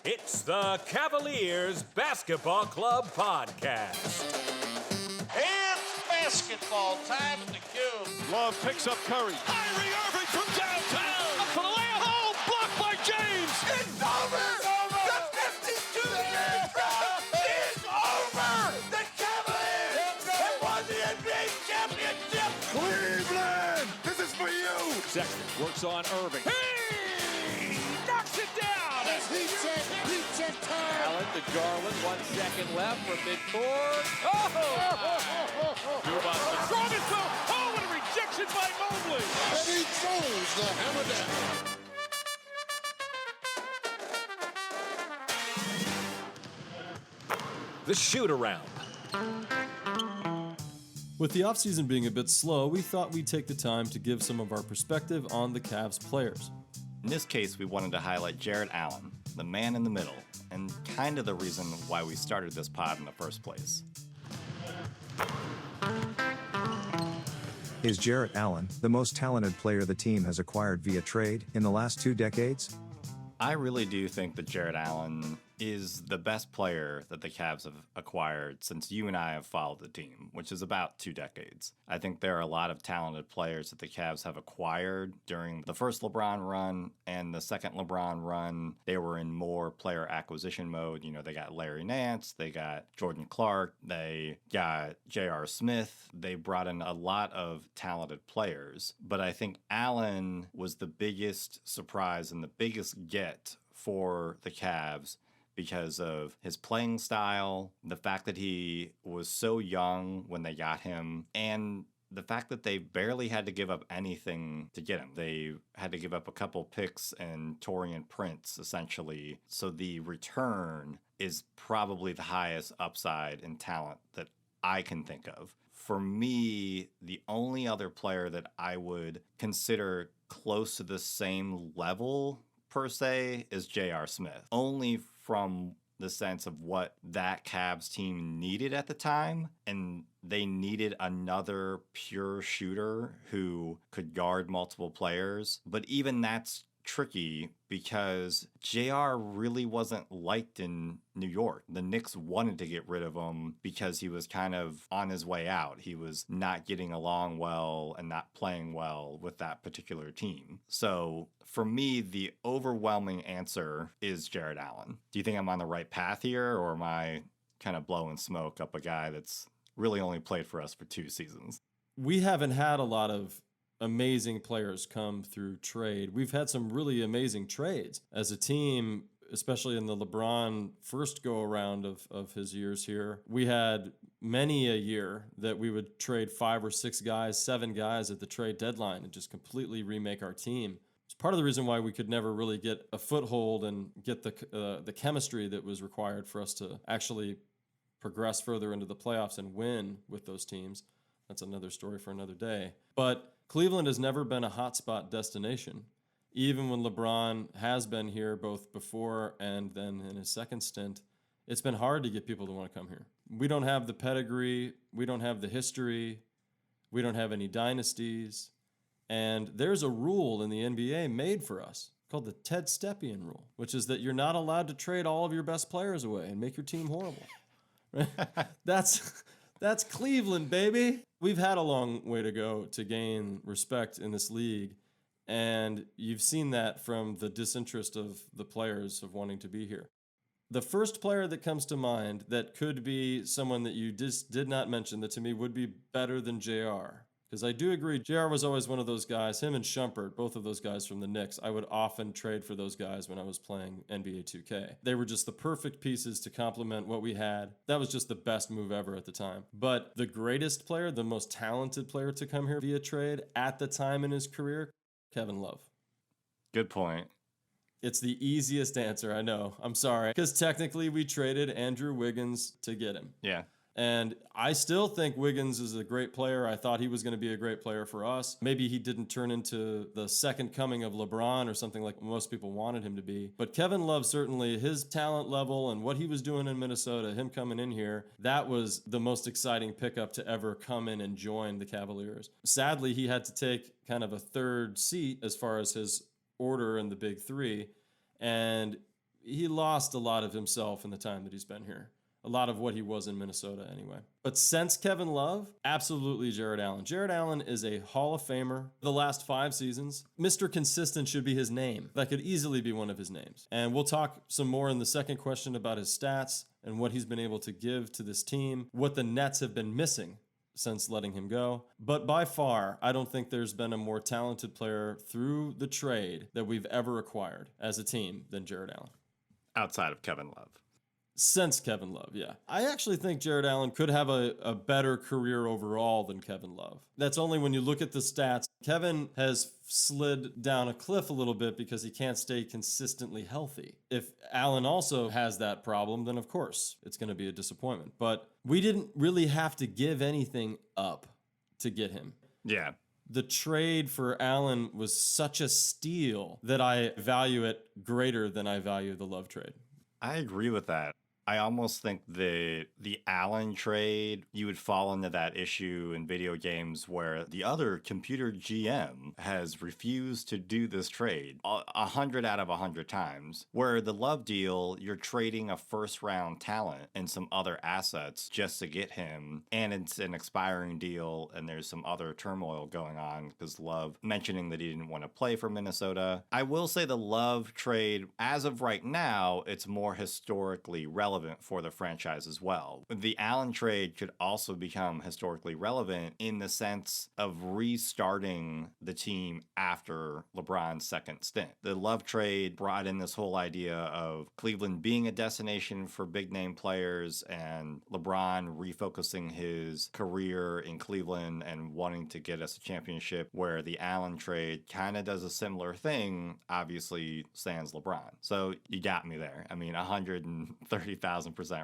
It's the Cavaliers Basketball Club Podcast. It's basketball time to kill. Love picks up Curry. Kyrie Irving from downtown. Up for the layup. Oh, blocked by James. It's over. The 52-year drought is over. The Cavaliers have won the NBA championship. Cleveland, this is for you. Sexton works on Irving. He knocks it down. Heat check time. Allen to Garland, 1 second left for midcourt. Oh! Strongest goal. Oh, what a rejection by Mobley. And he throws the hammer down. The shoot-around. With the offseason being a bit slow, we thought we'd take the time to give some of our perspective on the Cavs players. In this case, we wanted to highlight Jarrett Allen, the man in the middle, and kind of the reason why we started this pod in the first place. Is Jarrett Allen the most talented player the team has acquired via trade in the last 2 decades? I really do think that Jarrett Allen is the best player that the Cavs have acquired since you and I have followed the team, which is about 2 decades. I think there are a lot of talented players that the Cavs have acquired during the first LeBron run and the second LeBron run. They were in more player acquisition mode. You know, they got Larry Nance, they got Jordan Clark, they got J.R. Smith. They brought in a lot of talented players. But I think Allen was the biggest surprise and the biggest get for the Cavs because of his playing style, the fact that he was so young when they got him, and the fact that they barely had to give up anything to get him. They had to give up a couple picks and Taurean Prince, essentially. So the return is probably the highest upside in talent that I can think of. For me, the only other player that I would consider close to the same level, per se, is J.R. Smith. Only from the sense of what that Cavs team needed at the time, and they needed another pure shooter who could guard multiple players. But even that's tricky because JR really wasn't liked in New York. The Knicks wanted to get rid of him because he was kind of on his way out. He was not getting along well and not playing well with that particular team. So for me, the overwhelming answer is Jarrett Allen. Do you think I'm on the right path here, or am I kind of blowing smoke up a guy that's really only played for us for 2 seasons? We haven't had a lot of amazing players come through trade. We've had some really amazing trades as a team, especially in the LeBron first go-around of his years here. We had many a year that we would trade 5 or 6 guys, 7 guys at the trade deadline and just completely remake our team. It's part of the reason why we could never really get a foothold and get the chemistry that was required for us to actually progress further into the playoffs and win with those teams. That's another story for another day. But Cleveland has never been a hotspot destination. Even when LeBron has been here both before and then in his second stint, it's been hard to get people to want to come here. We don't have the pedigree, we don't have the history, we don't have any dynasties, and there's a rule in the NBA made for us called the Ted Stepien rule, which is that you're not allowed to trade all of your best players away and make your team horrible. That's Cleveland, baby. We've had a long way to go to gain respect in this league, and you've seen that from the disinterest of the players of wanting to be here. The first player that comes to mind that could be someone that you just did not mention that to me would be better than JR, because I do agree JR was always one of those guys, him and Shumpert, both of those guys from the Knicks. I would often trade for those guys when I was playing NBA 2K. They were just the perfect pieces to complement what we had. That was just the best move ever at the time. But the greatest player, the most talented player to come here via trade at the time in his career, Kevin Love. Good point. It's the easiest answer, I know. I'm sorry. Because technically we traded Andrew Wiggins to get him. Yeah. And I still think Wiggins is a great player. I thought he was going to be a great player for us. Maybe he didn't turn into the second coming of LeBron or something like most people wanted him to be. But Kevin Love, certainly his talent level and what he was doing in Minnesota, him coming in here, that was the most exciting pickup to ever come in and join the Cavaliers. Sadly, he had to take kind of a third seat as far as his order in the big three. And he lost a lot of himself in the time that he's been here. A lot of what he was in Minnesota anyway. But since Kevin Love, absolutely Jarrett Allen. Jarrett Allen is a Hall of Famer. The last 5 seasons, Mr. Consistent should be his name. That could easily be one of his names. And we'll talk some more in the second question about his stats and what he's been able to give to this team, what the Nets have been missing since letting him go. But by far, I don't think there's been a more talented player through the trade that we've ever acquired as a team than Jarrett Allen. Outside of Kevin Love. Since Kevin Love, yeah. I actually think Jarrett Allen could have a better career overall than Kevin Love. That's only when you look at the stats. Kevin has slid down a cliff a little bit because he can't stay consistently healthy. If Allen also has that problem, then of course it's going to be a disappointment. But we didn't really have to give anything up to get him. Yeah. The trade for Allen was such a steal that I value it greater than I value the Love trade. I agree with that. I almost think the Allen trade, you would fall into that issue in video games where the other computer GM has refused to do this trade 100 out of 100 times, where the Love deal, you're trading a first-round talent and some other assets just to get him, and it's an expiring deal, and there's some other turmoil going on because Love mentioning that he didn't want to play for Minnesota. I will say the Love trade, as of right now, it's more historically relevant for the franchise as well. The Allen trade could also become historically relevant in the sense of restarting the team after LeBron's second stint. The Love trade brought in this whole idea of Cleveland being a destination for big name players and LeBron refocusing his career in Cleveland and wanting to get us a championship, where the Allen trade kind of does a similar thing, obviously sans LeBron. So you got me there. I mean, 130,000%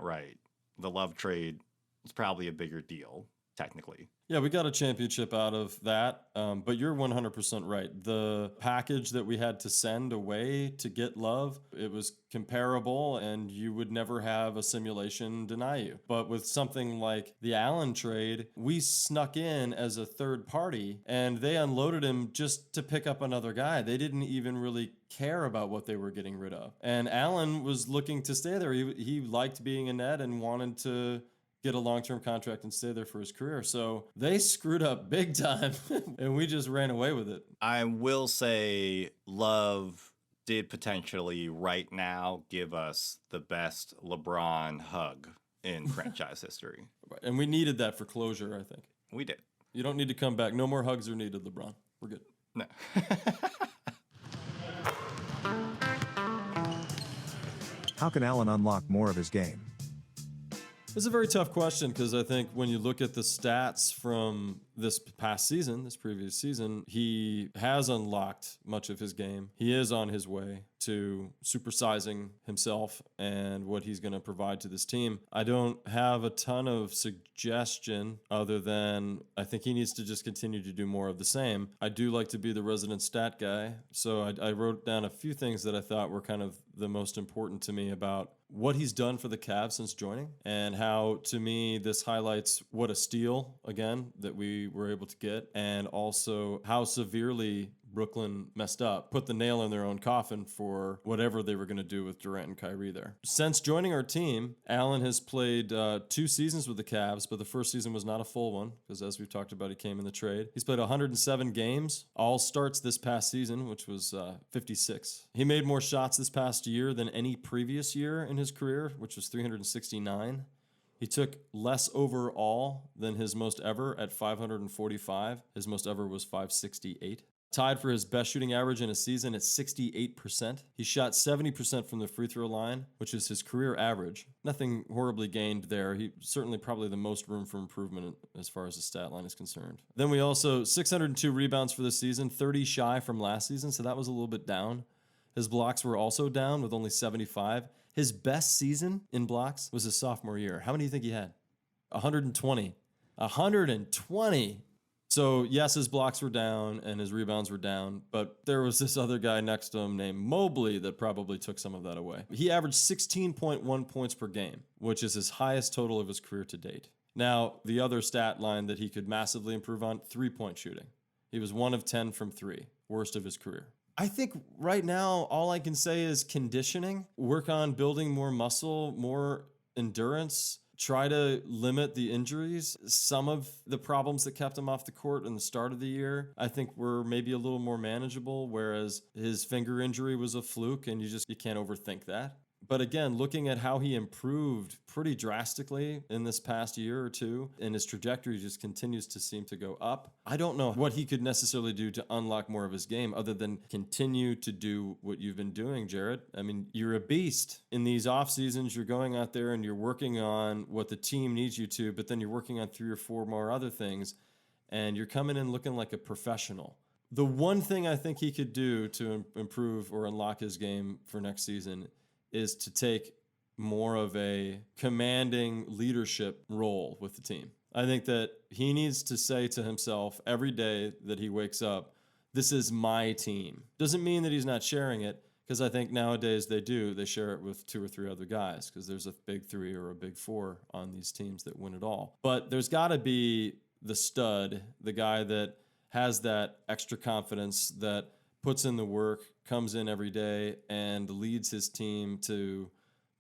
right. The Love trade is probably a bigger deal, technically. Yeah, we got a championship out of that, but you're 100% right. The package that we had to send away to get Love, it was comparable, and you would never have a simulation deny you. But with something like the Allen trade, we snuck in as a third party, and they unloaded him just to pick up another guy. They didn't even really care about what they were getting rid of. And Allen was looking to stay there. He liked being a Net and wanted to get a long-term contract and stay there for his career. So they screwed up big time, and we just ran away with it. I will say Love did potentially right now give us the best LeBron hug in franchise history. And we needed that for closure, I think. We did. You don't need to come back. No more hugs are needed, LeBron. We're good. No. How can Allen unlock more of his game? It's a very tough question because I think when you look at the stats from this past season, this previous season, he has unlocked much of his game. He is on his way to supersizing himself and what he's going to provide to this team. I don't have a ton of suggestion other than I think he needs to just continue to do more of the same. I do like to be the resident stat guy, so I wrote down a few things that I thought were kind of the most important to me about what he's done for the Cavs since joining, and how, to me, this highlights what a steal, again, that we were able to get, and also how severely Brooklyn messed up, put the nail in their own coffin for whatever they were going to do with Durant and Kyrie there. Since joining our team, Allen has played 2 seasons with the Cavs, but the first season was not a full one, because as we've talked about, he came in the trade. He's played 107 games, all starts this past season, which was 56. He made more shots this past year than any previous year in his career, which was 369. He took less overall than his most ever at 545. His most ever was 568. Tied for his best shooting average in a season at 68%. He shot 70% from the free throw line, which is his career average. Nothing horribly gained there. He certainly probably the most room for improvement as far as the stat line is concerned. Then we also 602 rebounds for this season, 30 shy from last season, so that was a little bit down. His blocks were also down with only 75. His best season in blocks was his sophomore year. How many do you think he had? 120. 120! So, yes, his blocks were down and his rebounds were down, but there was this other guy next to him named Mobley that probably took some of that away. He averaged 16.1 points per game, which is his highest total of his career to date. Now, the other stat line that he could massively improve on, 3-point shooting. He was 1 of 10 from 3, worst of his career. I think right now, all I can say is conditioning, work on building more muscle, more endurance, try to limit the injuries. Some of the problems that kept him off the court in the start of the year, I think were maybe a little more manageable, whereas his finger injury was a fluke and you can't overthink that. But again, looking at how he improved pretty drastically in this past year or two, and his trajectory just continues to seem to go up. I don't know what he could necessarily do to unlock more of his game other than continue to do what you've been doing, Jarrett. I mean, you're a beast. In these off seasons, you're going out there and you're working on what the team needs you to, but then you're working on 3 or 4 more other things, and you're coming in looking like a professional. The one thing I think he could do to improve or unlock his game for next season is to take more of a commanding leadership role with the team. I think that he needs to say to himself every day that he wakes up, this is my team. Doesn't mean that he's not sharing it, because I think nowadays they do. They share it with 2 or 3 other guys, because there's a big 3 or a big 4 on these teams that win it all. But there's got to be the stud, the guy that has that extra confidence, that puts in the work, comes in every day, and leads his team to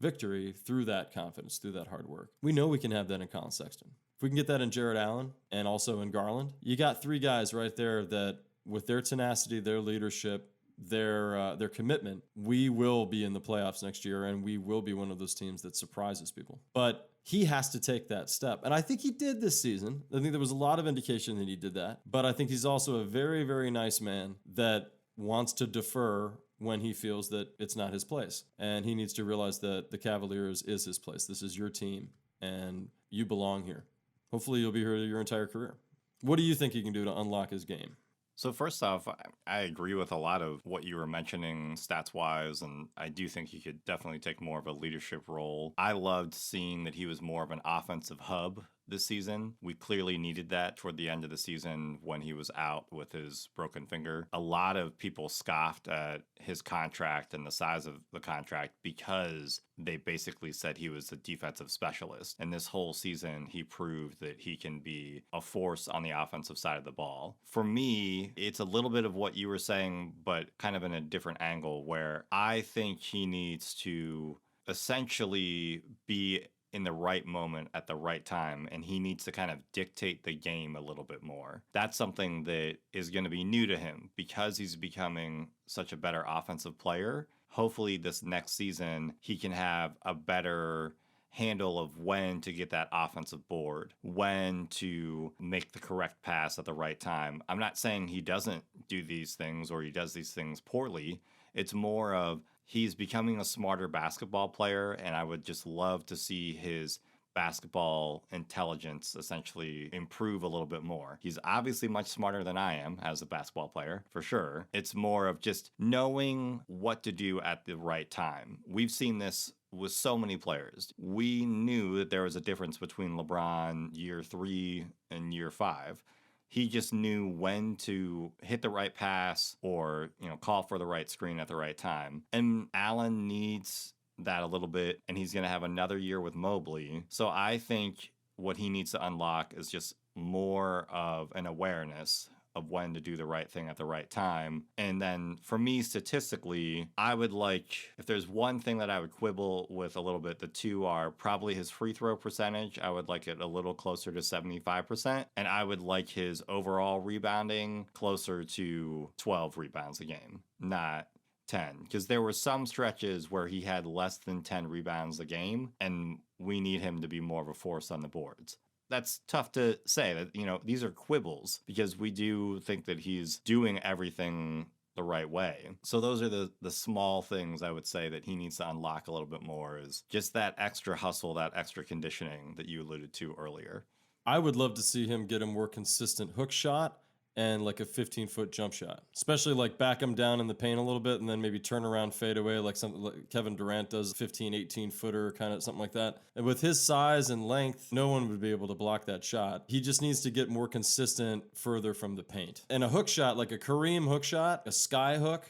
victory through that confidence, through that hard work. We know we can have that in Colin Sexton. If we can get that in Jarrett Allen and also in Garland, you got 3 guys right there that, with their tenacity, their leadership, their commitment, we will be in the playoffs next year, and we will be one of those teams that surprises people. But he has to take that step. And I think he did this season. I think there was a lot of indication that he did that. But I think he's also a very, very nice man that wants to defer when he feels that it's not his place. And he needs to realize that the Cavaliers is his place. This is your team, and you belong here. Hopefully you'll be here your entire career. What do you think he can do to unlock his game? So first off, I agree with a lot of what you were mentioning stats-wise, and I do think he could definitely take more of a leadership role. I loved seeing that he was more of an offensive hub this season. We clearly needed that toward the end of the season when he was out with his broken finger. A lot of people scoffed at his contract and the size of the contract because they basically said he was a defensive specialist. And this whole season, he proved that he can be a force on the offensive side of the ball. For me, it's a little bit of what you were saying, but kind of in a different angle, where I think he needs to essentially be in the right moment at the right time, and he needs to kind of dictate the game a little bit more. That's something that is going to be new to him because he's becoming such a better offensive player. Hopefully this next season, he can have a better handle of when to get that offensive board, when to make the correct pass at the right time. I'm not saying he doesn't do these things or he does these things poorly. It's more of he's becoming a smarter basketball player, and I would just love to see his basketball intelligence essentially improve a little bit more. He's obviously much smarter than I am as a basketball player, for sure. It's more of just knowing what to do at the right time. We've seen this with so many players. We knew that there was a difference between LeBron year 3 and year 5. He just knew when to hit the right pass or, call for the right screen at the right time. And Allen needs that a little bit, and he's going to have another year with Mobley. So I think what he needs to unlock is just more of an awareness of when to do the right thing at the right time. And then for me, statistically, I would like, if there's one thing that I would quibble with a little bit, the 2 are probably his free throw percentage. I would like it a little closer to 75%. And I would like his overall rebounding closer to 12 rebounds a game, not 10. Because there were some stretches where he had less than 10 rebounds a game, and we need him to be more of a force on the boards. That's tough to say that, these are quibbles because we do think that he's doing everything the right way. So those are the small things I would say that he needs to unlock a little bit more, is just that extra hustle, that extra conditioning that you alluded to earlier. I would love to see him get a more consistent hook shot and like a 15-foot jump shot, especially like back him down in the paint a little bit and then maybe turn around, fade away like something like Kevin Durant does, 15, 18-footer, kind of something like that. And with his size and length, no one would be able to block that shot. He just needs to get more consistent further from the paint. And a hook shot, like a Kareem hook shot, a sky hook,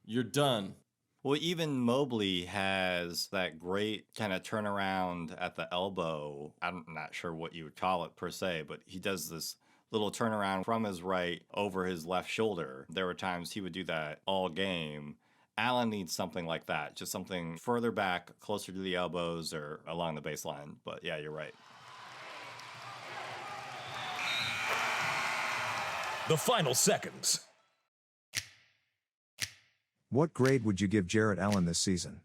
you're done. Well, even Mobley has that great kind of turnaround at the elbow. I'm not sure what you would call it per se, but he does this little turnaround from his right over his left shoulder. There were times he would do that all game. Allen needs something like that, just something further back, closer to the elbows or along the baseline. But yeah, you're right. The final seconds. What grade would you give Jarrett Allen this season?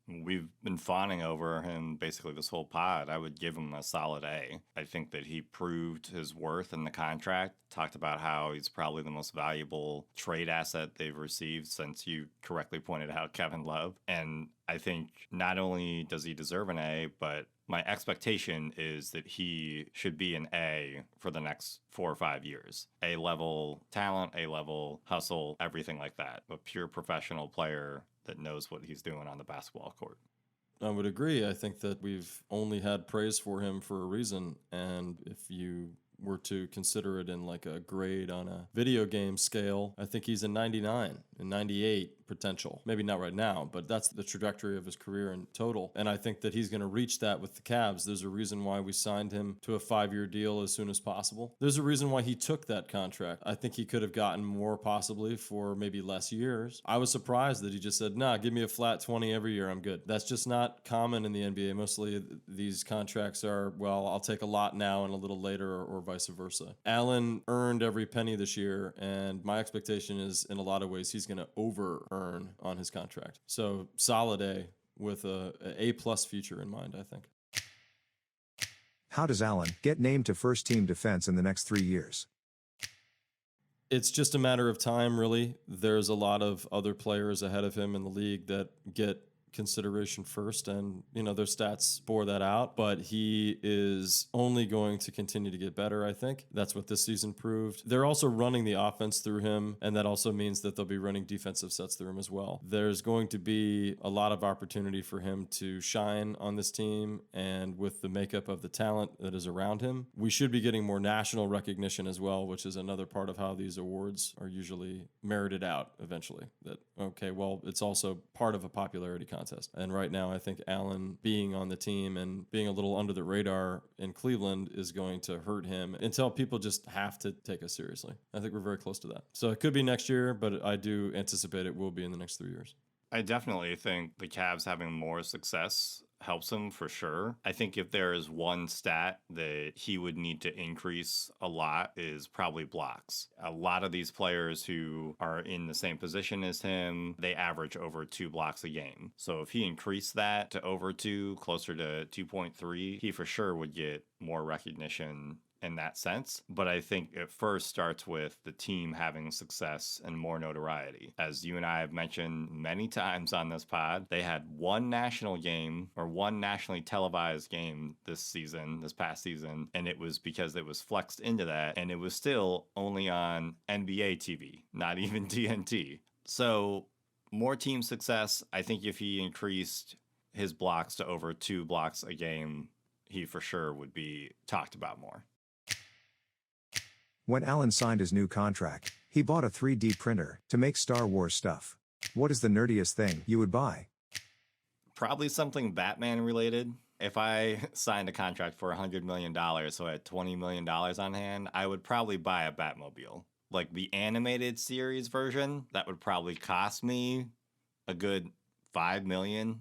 We've been fawning over him basically this whole pod. I would give him a solid A. I think that he proved his worth in the contract, talked about how he's probably the most valuable trade asset they've received since you correctly pointed out Kevin Love. And I think not only does he deserve an A, but my expectation is that he should be an A for the next 4 or 5 years. A-level talent, A-level hustle, everything like that. A pure professional player that knows what he's doing on the basketball court. I would agree. I think that we've only had praise for him for a reason. And if you were to consider it in like a grade on a video game scale, I think he's a 99 and 98 potential. Maybe not right now, but that's the trajectory of his career in total. And I think that he's going to reach that with the Cavs. There's a reason why we signed him to a 5-year deal as soon as possible. There's a reason why he took that contract. I think he could have gotten more possibly for maybe less years. I was surprised that he just said, nah, give me a flat 20 every year. I'm good. That's just not common in the NBA. Mostly these contracts are, well, I'll take a lot now and a little later, or vice versa. Allen earned every penny this year, and my expectation is in a lot of ways he's going to over-earn on his contract. So solid A with a A+ future in mind, I think. How does Allen get named to first-team defense in the next 3 years? It's just a matter of time, really. There's a lot of other players ahead of him in the league that get consideration first, and their stats bore that out, but he is only going to continue to get better. I think that's what this season proved. They're also running the offense through him, and that also means that they'll be running defensive sets through him as well. There's going to be a lot of opportunity for him to shine on this team, and with the makeup of the talent that is around him, we should be getting more national recognition as well, which is another part of how these awards are usually merited out eventually. That, okay, well, it's also part of a popularity contest. And right now, I think Allen being on the team and being a little under the radar in Cleveland is going to hurt him until people just have to take us seriously. I think we're very close to that. So it could be next year, but I do anticipate it will be in the next 3 years. I definitely think the Cavs having more success helps him for sure. I think if there is one stat that he would need to increase a lot is probably blocks. A lot of these players who are in the same position as him, they average over 2 blocks a game. So if he increased that to over 2, closer to 2.3, he for sure would get more recognition in that sense. But I think it first starts with the team having success and more notoriety. As you and I have mentioned many times on this pod, they had one national game or one nationally televised game this past season, and it was because it was flexed into that, and it was still only on NBA TV, not even TNT. So more team success. I think if he increased his blocks to over 2 blocks a game, he for sure would be talked about more. When Allen signed his new contract, he bought a 3D printer to make Star Wars stuff. What is the nerdiest thing you would buy? Probably something Batman related. If I signed a contract for $100 million, so I had $20 million on hand, I would probably buy a Batmobile. Like the animated series version, that would probably cost me a good $5 million,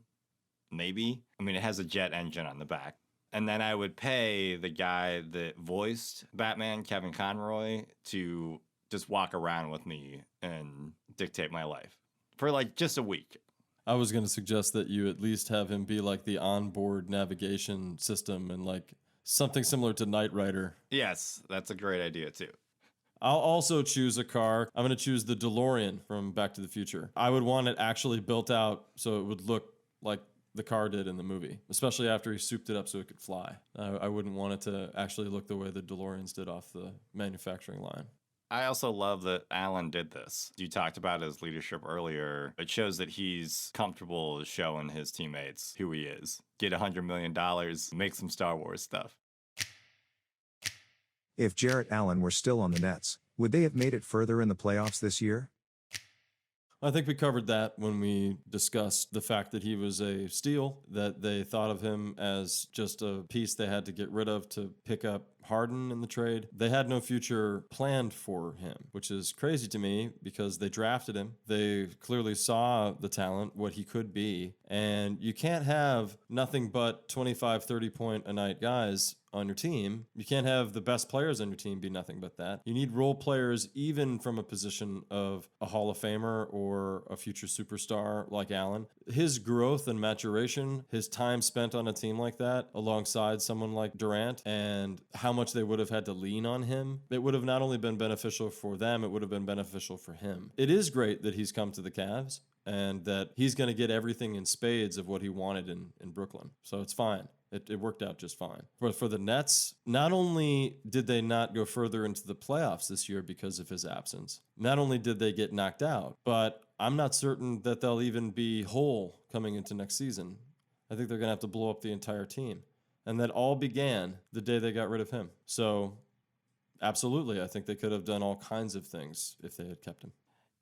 maybe. I mean, it has a jet engine on the back. And then I would pay the guy that voiced Batman, Kevin Conroy, to just walk around with me and dictate my life for like just a week. I was going to suggest that you at least have him be like the onboard navigation system and like something similar to Knight Rider. Yes, that's a great idea too. I'll also choose a car. I'm going to choose the DeLorean from Back to the Future. I would want it actually built out so it would look like the car did in the movie, especially after he souped it up so it could fly. I wouldn't want it to actually look the way the DeLoreans did off the manufacturing line. I also love that Allen did this. You talked about his leadership earlier. It shows that he's comfortable showing his teammates who he is. Get $100 million, make some Star Wars stuff. If Jarrett Allen were still on the Nets, would they have made it further in the playoffs this year? I think we covered that when we discussed the fact that he was a steal, that they thought of him as just a piece they had to get rid of to pick up Harden in the trade. They had no future planned for him, which is crazy to me because they drafted him. They clearly saw the talent, what he could be. And you can't have nothing but 25, 30 point a night guys on your team. You can't have the best players on your team be nothing but that. You need role players even from a position of a Hall of Famer or a future superstar like Allen. His growth and maturation, his time spent on a team like that alongside someone like Durant, and how much they would have had to lean on him, it would have not only been beneficial for them, it would have been beneficial for him. It is great that he's come to the Cavs and that he's going to get everything in spades of what he wanted in Brooklyn. So it's fine. It worked out just fine. But for the Nets, not only did they not go further into the playoffs this year because of his absence, not only did they get knocked out, but I'm not certain that they'll even be whole coming into next season. I think they're going to have to blow up the entire team. And that all began the day they got rid of him. So absolutely, I think they could have done all kinds of things if they had kept him.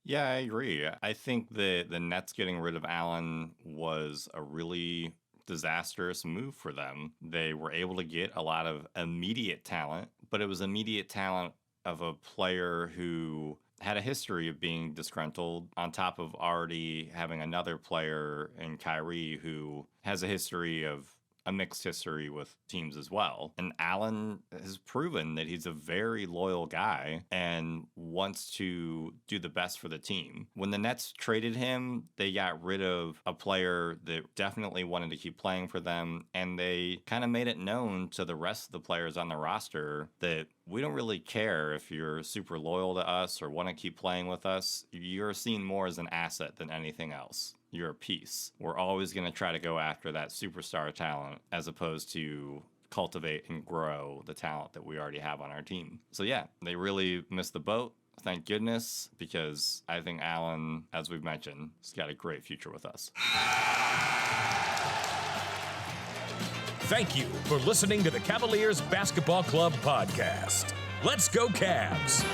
Yeah, I agree. I think the Nets getting rid of Allen was a really disastrous move for them. They were able to get a lot of immediate talent, but it was immediate talent of a player who had a history of being disgruntled on top of already having another player in Kyrie who has a history of a mixed history with teams as well. And Allen has proven that he's a very loyal guy and wants to do the best for the team. When the Nets traded him, they got rid of a player that definitely wanted to keep playing for them, and they kind of made it known to the rest of the players on the roster that we don't really care if you're super loyal to us or want to keep playing with us. You're seen more as an asset than anything else. You're a piece. We're always going to try to go after that superstar talent as opposed to cultivate and grow the talent that we already have on our team. So yeah, they really missed the boat. Thank goodness, because I think Allen, as we've mentioned, has got a great future with us. Thank you for listening to the Cavaliers Basketball Club podcast. Let's go Cavs!